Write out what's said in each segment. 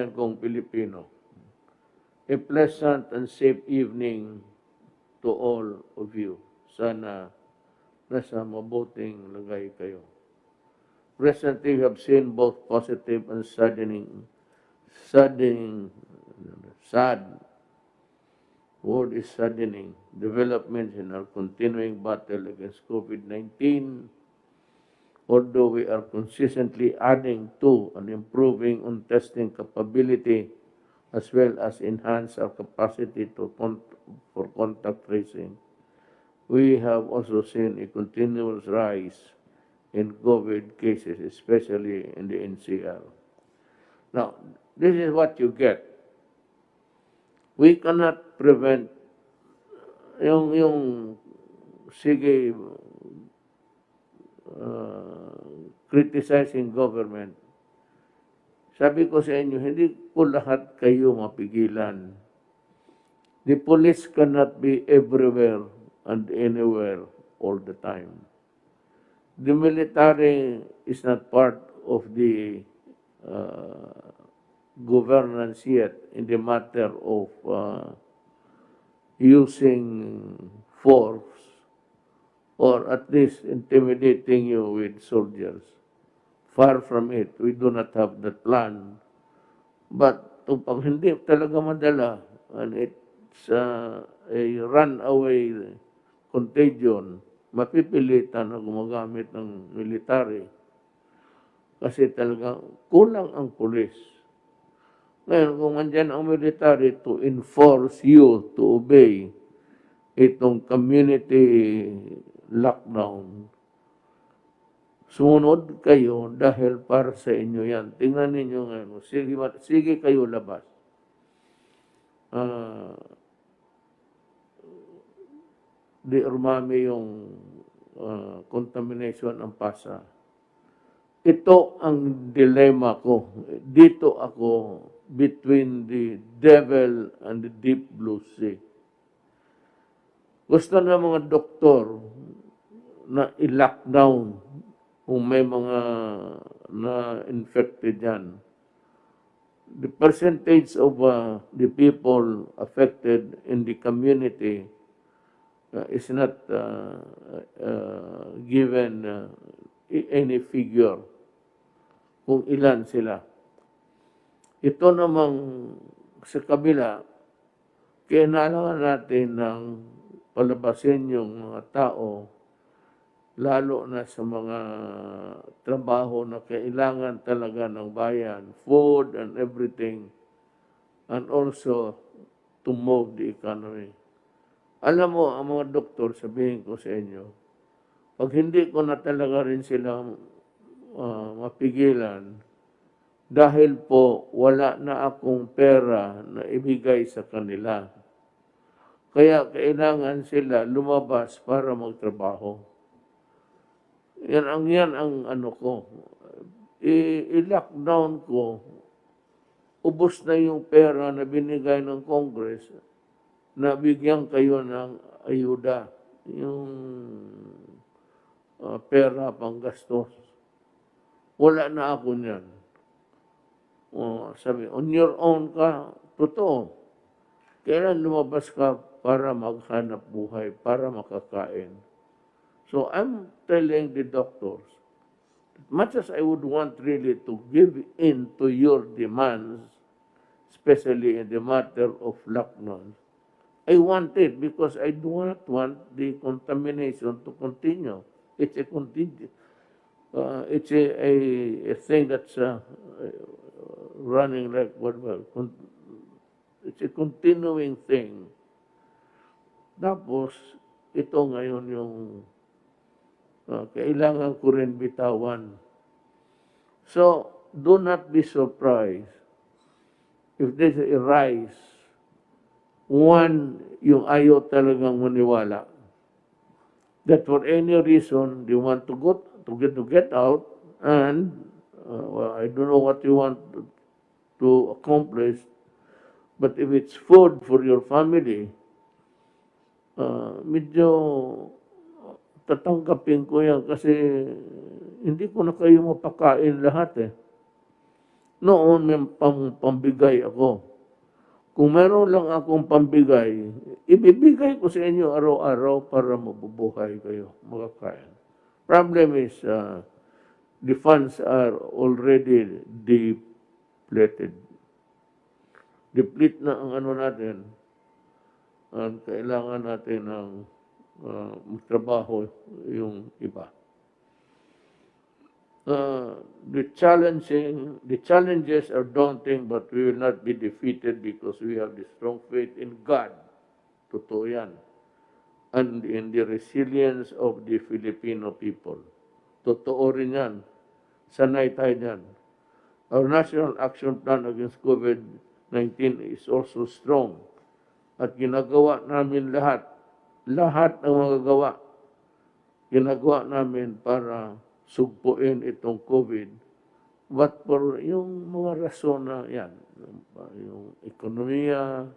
kababayan kong Pilipino, a pleasant and safe evening to all of you. Sana nasa mabuting lagay kayo. Recently, we have seen both positive and sad, word is saddening, developments in our continuing battle against COVID-19, although we are consistently adding to and improving on testing capability as well as enhance our capacity for contact tracing. We have also seen a continuous rise in COVID cases, especially in the NCR. Now, this is what you get. We cannot prevent yung sige criticizing government. Sabi ko sa inyo, hindi po lahat kayo mapigilan. The police cannot be everywhere and anywhere all the time. The military is not part of the governance yet in the matter of using force or at least intimidating you with soldiers. Far from it, we do not have that plan. But pag hindi talaga madala, and it's a runaway contagion, mapipilitan na gumagamit ng military kasi talaga kulang ang pulis. Ngayon, kung andyan ang military to enforce you to obey itong community lockdown, sumunod kayo dahil para sa inyo yan. Tingnan ninyo ngayon, sige kayo labas. Di umami yung contamination ng pasa. Ito ang dilemma ko. Dito ako between the devil and the deep blue sea. Gusto na mga doktor na i-lockdown kung may mga na-infected yan. The percentage of the people affected in the community is not given any figure kung ilan sila. Ito namang sa kabila, kailangan natin ng palabasin yung mga tao, lalo na sa mga trabaho na kailangan talaga ng bayan, food and everything, and also to move the economy. Alam mo, ang mga doktor, sabihin ko sa inyo, pag hindi ko na talaga rin sila mapigilan, dahil po wala na akong pera na ibigay sa kanila. Kaya kailangan sila lumabas para magtrabaho. Yan ang ano ko. I-lockdown ko, ubos na yung pera na binigay ng Congress na bigyan kayo ng ayuda. Yung pera pang gastos. Wala na ako niyan. Sabi, on your own ka, totoo. Kailan lumabas ka para maghanap buhay, para makakain. So I'm telling the doctors, much as I would want really to give in to your demands, especially in the matter of lockdown, I want it because I do not want the contamination to continue. It's a it's a thing that's running like it's a continuing thing. Tapos, ito ngayon yung kailangan ko rin bitawan. So, do not be surprised if there's a rise. One, yung ayaw talagang maniwala that for any reason they want to get out and I don't know what you want to accomplish, but if it's food for your family, medyo tatanggapin ko yan kasi hindi ko na kayo mapakain lahat eh. Noon may pambigay ako. Kung meron lang akong pambigay, ibibigay ko sa inyo araw-araw para mabubuhay kayo, makakain. Problem is, the funds are already depleted. Deplete na ang ano natin, at kailangan natin ng magtrabaho yung iba. The challenges are daunting, but we will not be defeated because we have the strong faith in God. Totoo yan. And in the resilience of the Filipino people. Totoo rin yan. Sanay tayo dyan. Our National Action Plan against COVID-19 is also strong. At ginagawa namin lahat. Lahat ng magagawa. Ginagawa namin para sugpuin itong COVID. But for yung mga rason na yan, yung ekonomiya,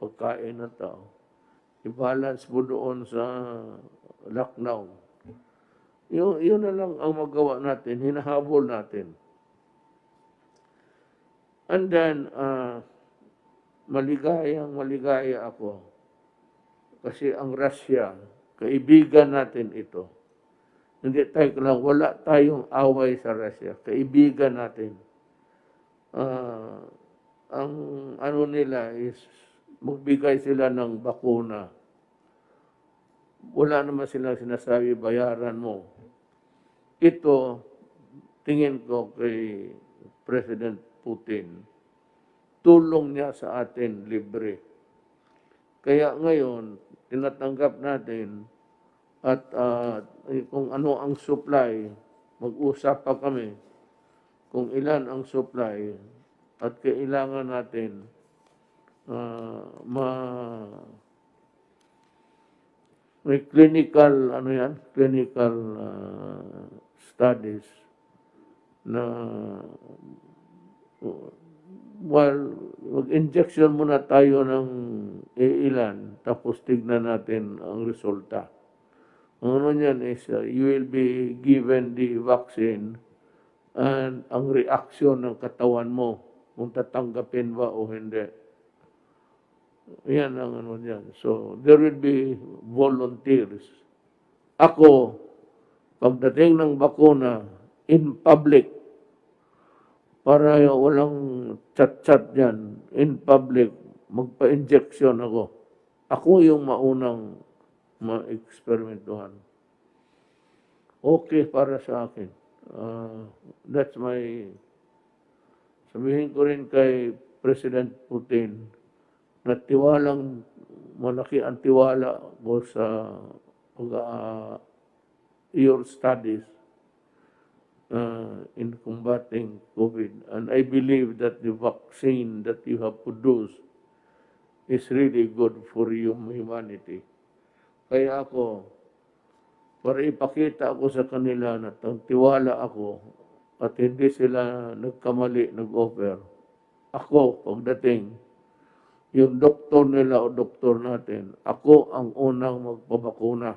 pagkain ng tao, i-balance mo doon sa lockdown. Yun na lang ang magawa natin, hinahabol natin. And then, maligaya ako. Kasi ang Russia, kaibigan natin ito. Hindi tayo lang, wala tayong away sa Russia. Kaibigan natin. Ang ano nila is magbigay sila ng bakuna. Wala naman silang sinasabi, bayaran mo. Ito, tingin ko kay President Putin, tulong niya sa atin libre. Kaya ngayon, tinatanggap natin at kung ano ang supply, mag-usap pa kami kung ilan ang supply at kailangan natin may clinical clinical studies na mag-injection muna tayo ng ilan tapos tignan natin ang resulta. Ang ano niyan is you will be given the vaccine and ang reaction ng katawan mo kung tatanggapin ba o hindi. Yan ang ano niyan. So, there will be volunteers. Ako, pagdating ng bakuna, in public, para walang chat-chat dyan, in public, magpa-injection ako. Ako yung maunang ma-experimentuhan. Okay para sa akin. That's my... Sabihin ko rin kay President Putin na tiwalang malaki ang tiwala ko sa your studies in combating COVID. And I believe that the vaccine that you have produced is really good for humanity. Kaya ako, para ipakita ako sa kanila na tiwala ako at hindi sila nagkamali, nag-offer. Ako, pagdating, yung doktor nila o doktor natin, ako ang unang magpabakuna.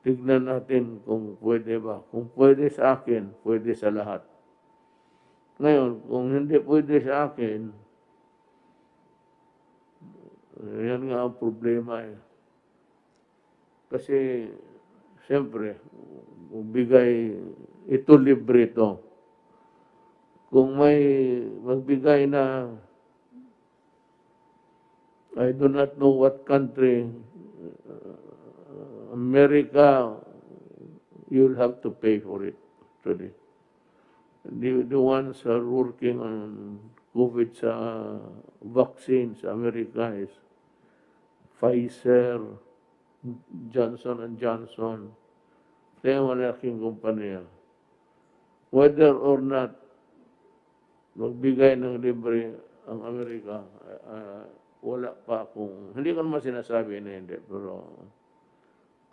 Tignan natin kung pwede ba. Kung pwede sa akin, pwede sa lahat. Ngayon, kung hindi pwede sa akin, yan nga ang problema eh. Kasi, siyempre, bigay, ito libre ito. Kung may magbigay na, I do not know what country, America, you'll have to pay for it, actually. The ones are working on COVID sa vaccine sa America is Pfizer, Johnson & Johnson. Kaya malaking kumpanya. Whether or not magbigay ng libre ang Amerika, wala pa akong, hindi ko naman sinasabi na hindi, pero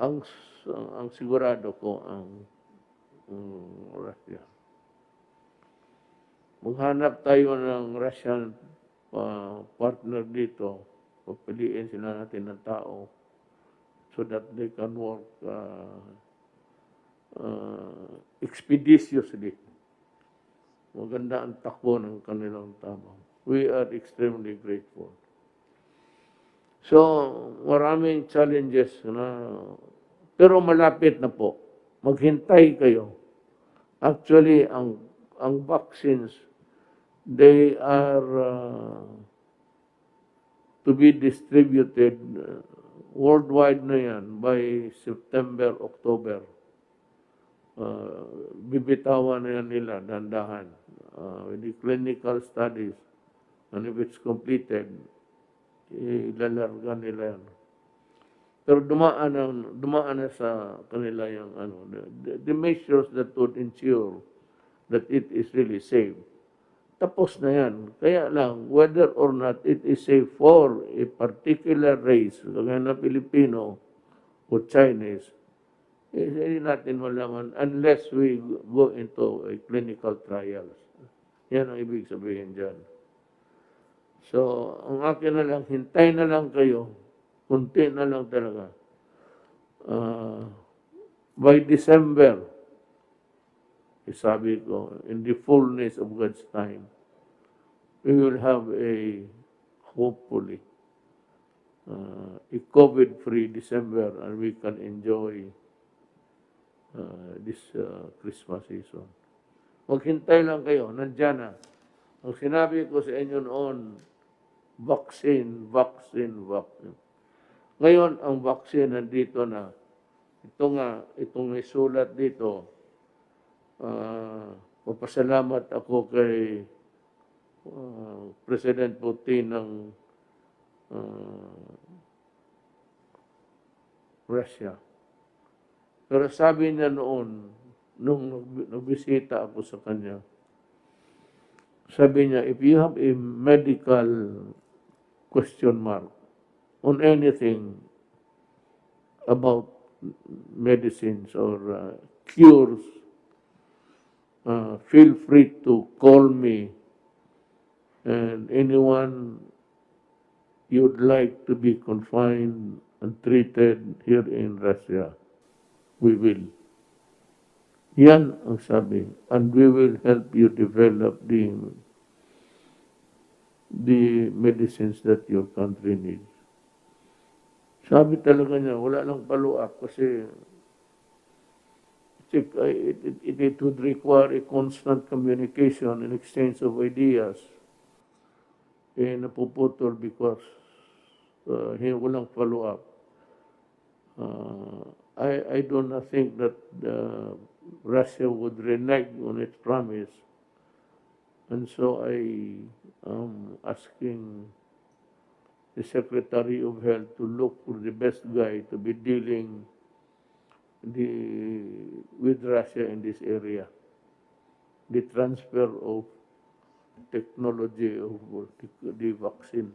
ang sigurado ko ang Russia. Maghanap tayo ng Russian partner dito, papiliin sila natin ng tao so that they can work expeditiously. Maganda ang takbo ng kanilang tabang. We are extremely grateful. So, maraming challenges na, pero malapit na po. Maghintay kayo. Actually, ang vaccines, they are to be distributed worldwide na yan by September, October. Bibitawan na yan nila, dandahan. With the clinical studies, and if it's completed, ilalarga nila yan. Pero dumaan na sa kanila yung the measures that would ensure that it is really safe. Tapos na yan. Kaya lang, whether or not it is safe for a particular race, kagaya na Pilipino o Chinese, hindi natin malaman unless we go into a clinical trials. Yan ang ibig sabihin dyan. So, ang akin na lang, hintay na lang kayo, kunti na lang talaga. By December, sabi ko, in the fullness of God's time, we will have hopefully, a COVID-free December and we can enjoy this Christmas season. Maghintay lang kayo, nandyan na. Ang sinabi ko sa inyo noon, vaccine. Ngayon, ang vaccine nandito na. Itong may sulat dito, papasalamat ako kay President Putin ng Russia. Pero sabi niya noon, nung nagbisita ako sa kanya, sabi niya, if you have a medical question mark on anything about medicines or cures, feel free to call me, and anyone you'd like to be confined and treated here in Russia, we will. Yan ang sabi. And we will help you develop the medicines that your country needs. Sabi talaga niya, wala lang follow-up kasi it would require a constant communication and exchange of ideas. Napuputol because walang follow-up. I do not think that Russia would renege on its promise. And so I am asking the Secretary of Health to look for the best guy to be dealing with Russia in this area. The transfer of technology of the vaccine.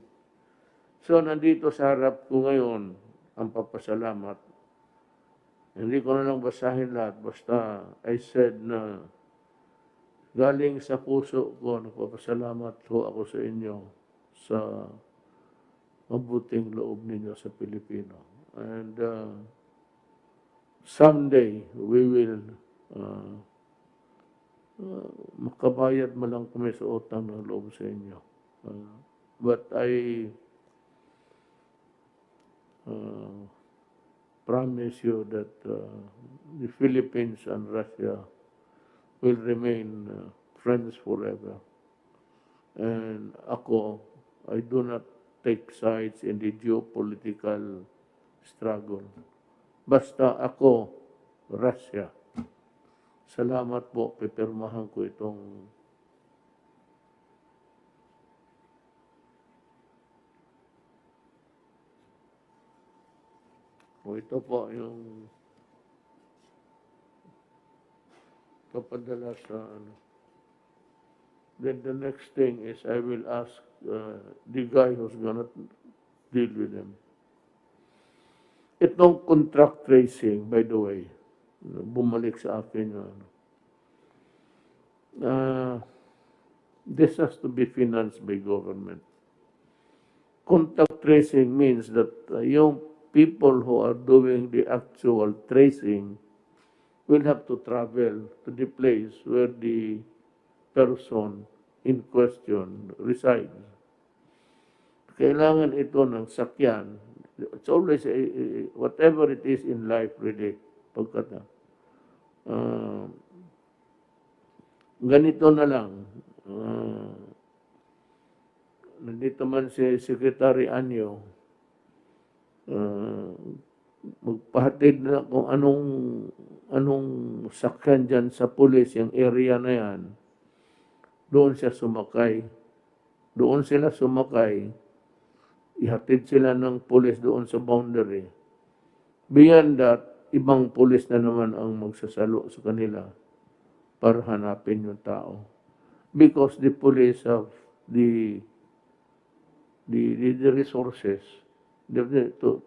So, nandito sa harap ko ngayon ang papasalamat. Hindi ko na lang basahin lahat. Basta, I said na galing sa puso ko, nagpapasalamat ko ako sa inyo sa mabuting loob ninyo sa Pilipino. And someday, we will makabayad man lang kami sa utang ng loob sa inyo. But I promise you that the Philippines and Russia will remain friends forever. And ako, I do not take sides in the geopolitical struggle. Basta ako, Russia. Salamat po, pipirmahan ko itong ito po yung papadala sa Then the next thing is I will ask the guy who's gonna deal with them. Itong contract tracing, by the way, bumalik sa akin yun. This has to be financed by government. Contact tracing means that yung people who are doing the actual tracing will have to travel to the place where the person in question resides. Kailangan ito ng sakyan. It's always, whatever it is in life really, pagkata. Ganito na lang. Nandito man si Secretary Anyo, magpahatid na kung anong sakyan dyan sa pulis, yung area na yan, doon siya sumakay. Doon sila sumakay, ihatid sila ng pulis doon sa boundary. Beyond that, ibang pulis na naman ang magsasalo sa kanila para hanapin yung tao. Because the police have the resources,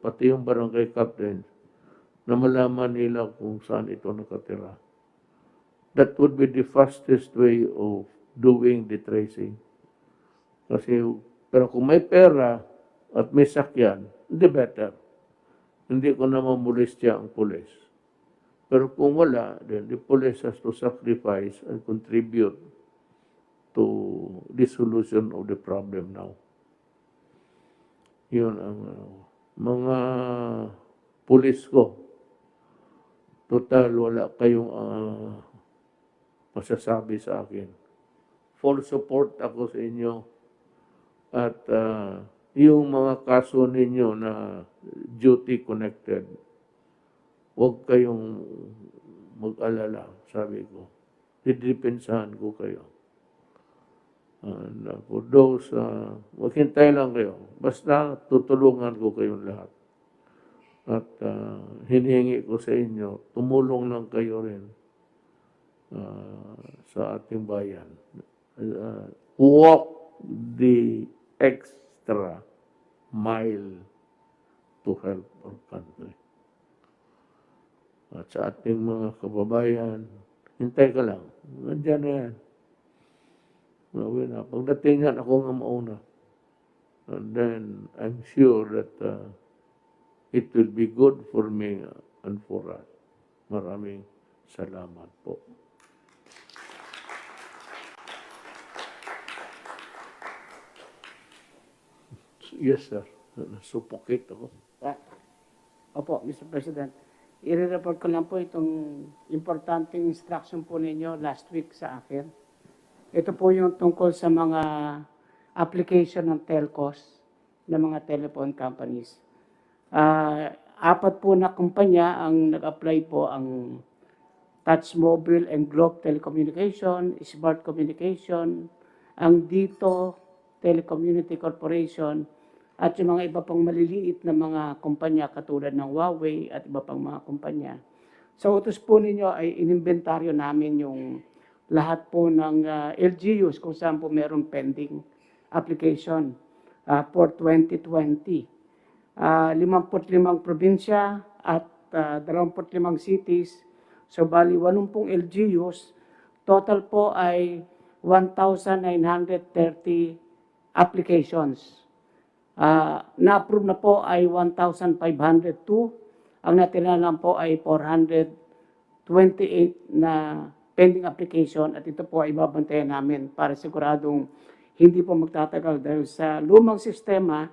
pati yung barangay captain, na malaman nila kung saan ito nakatira. That would be the fastest way of doing the tracing. Kasi, pero kung may pera at may sakyan, hindi better. Hindi ko na mamulistya ang pulis. Pero kung wala, then the police has to sacrifice and contribute to the solution of the problem now. Yun ang mga pulis ko. Total, wala kayong masasabi sa akin. Full support ako sa inyo. At yung mga kaso ninyo na duty connected, huwag kayong mag-alala, sabi ko. Didepensahan ko kayo. And for those, maghintay lang kayo. Basta tutulungan ko kayong lahat. At hinihingi ko sa inyo, tumulong lang kayo rin sa ating bayan. Walk the extra mile to help our country. At sa ating mga kababayan, hintay ka lang. Nandiyan na yan. Pagdating yan, ako nga mauna. And then, I'm sure that it will be good for me and for us. Maraming salamat po. Yes, sir. Nasupokit ako. Opo, Mr. President. I-report ko lang po itong importanteng instruction po ninyo last week sa akin. Ito po yung tungkol sa mga application ng telcos ng mga telephone companies. Apat po na kumpanya ang nag-apply po, ang Touch Mobile and Globe Telecommunication, Smart Communication, ang Dito Telecommunity Corporation, at yung mga iba pang maliliit na mga kumpanya katulad ng Huawei at iba pang mga kumpanya. Sa utos po ninyo ay inimbentaryo namin yung lahat po ng LGUs kung saan po meron pending application for 2020. 55 probinsya at 25 cities. So, bali 80 LGUs. Total po ay 1,930 applications. Na-approve na po ay 1,502. Ang natira lang po ay 428 na pending application at ito po ay babantayan namin para siguradong hindi po magtatagal dahil sa lumang sistema,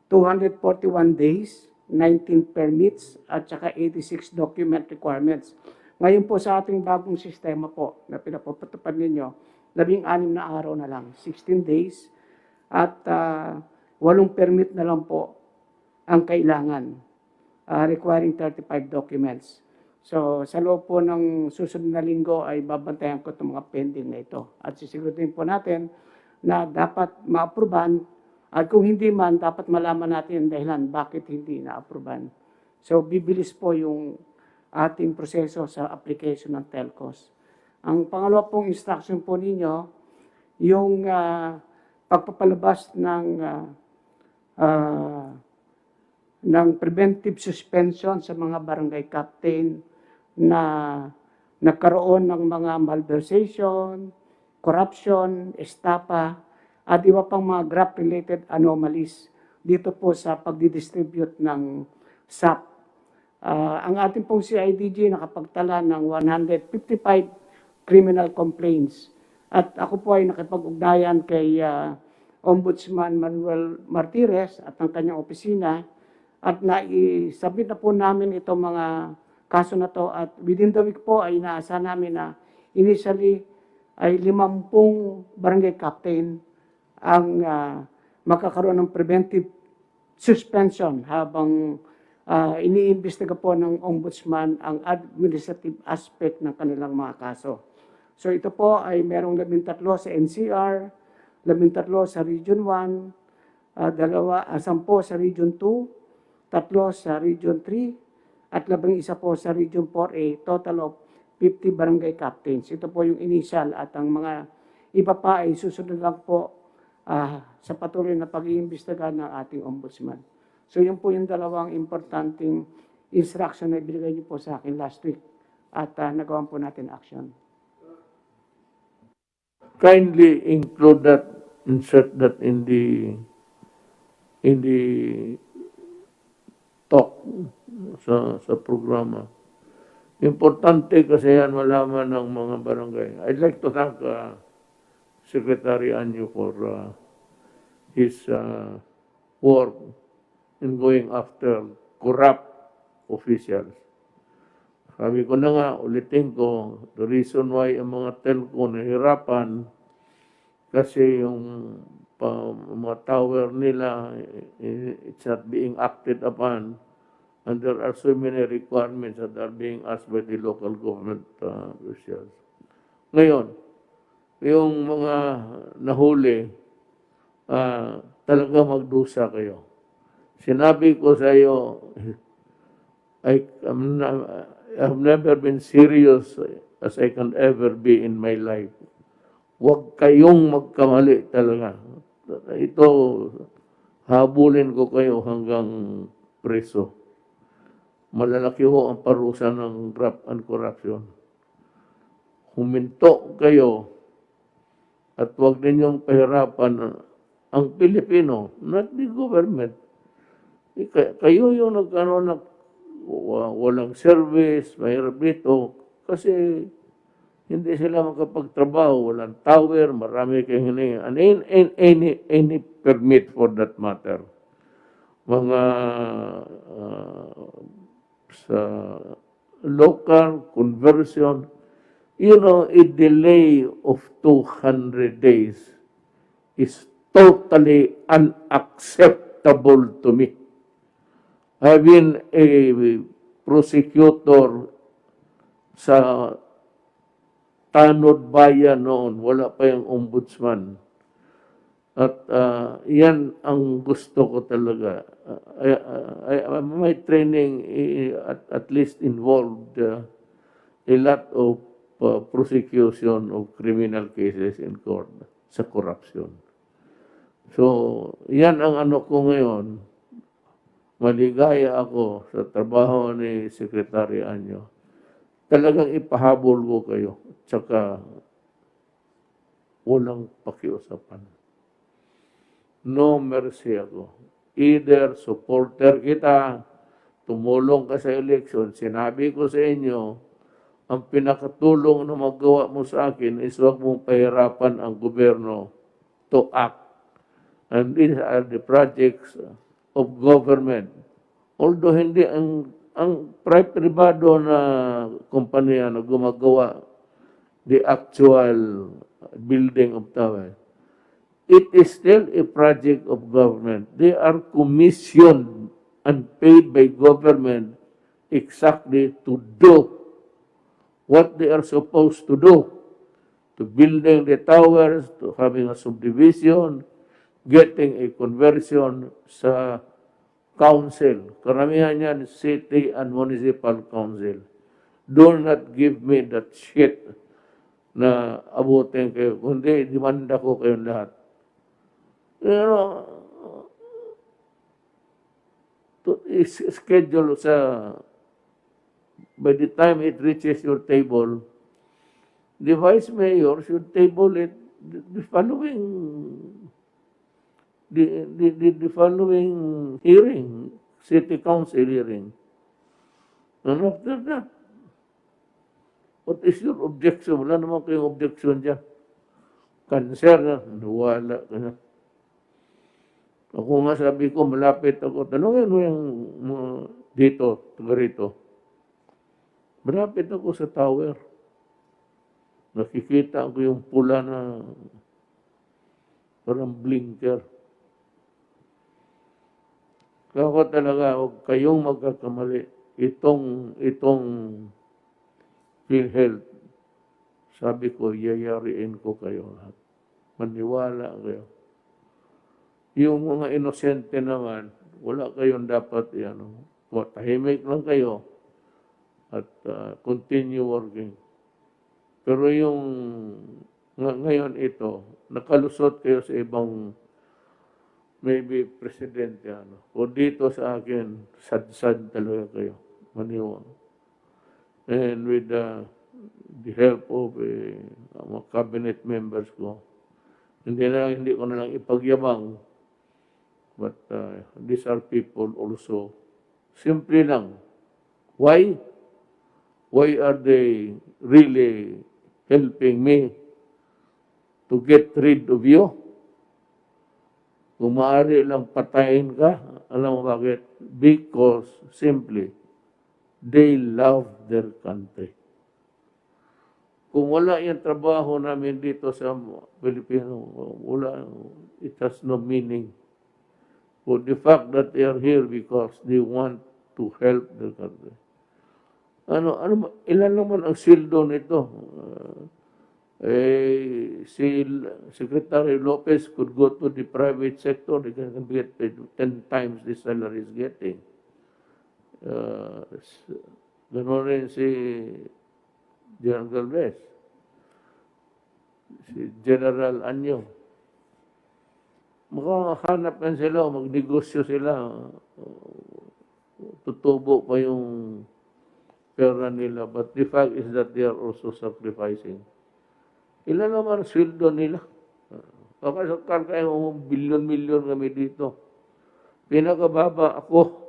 241 days, 19 permits, at saka 86 document requirements. Ngayon po sa ating bagong sistema po na pinapapatupad ninyo, 16 na araw na lang, 16 days, at 8 permit na lang po ang kailangan, requiring 35 documents. So, sa loob po ng susunod na linggo ay babantayan ko itong mga pending na ito. At sisiguraduhin po natin na dapat ma-aproban at kung hindi man, dapat malaman natin ang dahilan bakit hindi na-aproban. So, bibilis po yung ating proseso sa application ng telcos. Ang pangalawa pong instruction po ninyo, yung pagpapalabas ng preventive suspension sa mga barangay captain na nagkaroon ng mga malversation, corruption, estafa, at iba pang mga graft-related anomalies dito po sa pagdidistribute ng SAP. Ang ating pong CIDG nakapagtala ng 155 criminal complaints At ako po ay nakipag-ugnayan kay Ombudsman Manuel Martires at ang kanyang opisina at naisabit na po namin itong mga kaso na to at within the week po ay inaasahan namin na initially ay 50 barangay captain ang makakaroon ng preventive suspension habang iniimbestiga po ng ombudsman ang administrative aspect ng kanilang mga kaso. So ito po ay merong 13 sa NCR, 13 sa Region 1, 10 sa Region 2, 3 sa Region 3, at 11 po sa Region 4A, total of 50 barangay captains. Ito po yung initial at ang mga iba pa ay susunod lang po sa patuloy na pag-iimbestiga ng ating ombudsman. So yun po yung dalawang importanteng instruction na ibigay niyo po sa akin last week at nagawan po natin action. Kindly include that, insert that in the talk sa programa. Importante kasi yan malaman ng mga barangay. I'd like to thank Secretary Anyo for his work in going after corrupt officials. Sabi ko na nga, ulitin ko, the reason why ang mga telco nahirapan kasi yung mga tower nila, it's not being acted upon. And there are so many requirements that are being asked by the local government officials. Ngayon, yung mga nahuli, talaga magdusa kayo. Sinabi ko sa iyo, I've never been serious as I can ever be in my life. Huwag kayong magkamali talaga. Ito, habulin ko kayo hanggang preso. Malalaki ho ang parusa ng graft and corruption. Huminto kayo at huwag ninyong pahirapan ang Pilipino, not the government. Kayo yung nagkaroon ng walang service, mahirap dito, kasi hindi sila makapagtrabaho, walang tower, marami kayong hiningi. And any permit for that matter. Mga sa local conversion, a delay of 200 days is totally unacceptable to me. I've been a prosecutor sa Tanod Bayan noon, wala pa yung ombudsman. At yan ang gusto ko talaga. My training at least involved a lot of prosecution of criminal cases in court sa corruption. So, yan ang ano ko ngayon. Maligaya ako sa trabaho ni Secretary Anyo. Talagang ipahabol ko kayo. Tsaka, walang pakiusapan. No mercy ako. Either supporter kita, tumulong ka sa election, sinabi ko sa inyo, ang pinakatulong na magawa mo sa akin is huwag mong pahirapan ang gobyerno to act. And these are the projects of government. Although hindi ang privado na kumpanya na gumagawa the actual building of tower, it is still a project of government. They are commissioned and paid by government exactly to do what they are supposed to do, to building the towers, to having a subdivision, getting a conversion sa council. Karamihan yan, city and municipal council. Do not give me that shit na abutin kayo. Kundi, demanda ko kayong lahat. Schedule sa, by the time it reaches your table, the vice mayor should table it the following hearing, city council hearing. And after that, what is your objection? Wala naman kayong objection dyan. cancer na, wala ka na. Ako nga sabi ko, malapit ako, tanongin mo yung dito, taga rito. Malapit ako sa tower. Nakikita ko yung pula na parang blinker. Kaya ako talaga, huwag kayong magkakamali. Itong PhilHealth, sabi ko, yayariin ko kayo lahat. Maniwala kayo. Yung mga inosente naman, wala kayong dapat, tahimik lang kayo at continue working. Pero yung ngayon ito, nakalusot kayo sa ibang maybe presidente, o dito sa akin, sad-sad talaga kayo. Maniwala. And with the help of mga cabinet members ko, hindi ko na lang ipagyabang, but these are people also, simple lang. Why? Why are they really helping me to get rid of you? Kung maaari lang patayin ka, alam mo bakit? Because simply, they love their country. Kung wala yung trabaho namin dito sa Pilipino, wala, it has no meaning. For the fact that they are here because they want to help their country. Ilan naman ang sildo nito? Si Secretary Lopez could go to the private sector, they can get paid 10 times the salary is getting. Ganoon rin si General Galvez, si General Anyo. Makahanap yan sila, magnegosyo sila, tutubo pa yung pera nila. But the fact is that they are also sacrificing. Ilan naman sweldo nila? Kakasakal kayo, bilyon-milyon kami dito. Pinakababa ako,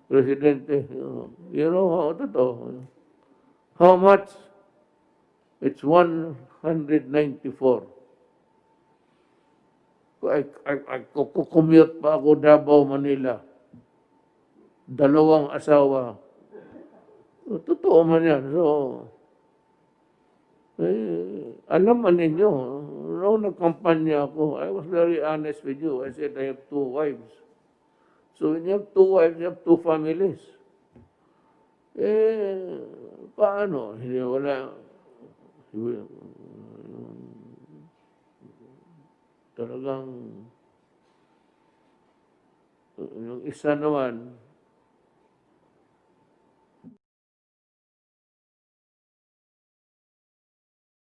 Presidente. You know, totoo. How much? It's 194. Commute pa ako Davao, Manila. 2 asawa. Totoo man yan. So, alam man ninyo, noong nagkampanya ako, I was very honest with you. I said, I have 2 wives. So when you have 2 wives, you have 2 families. Paano? Hindi, wala. Talagang, yung isa naman,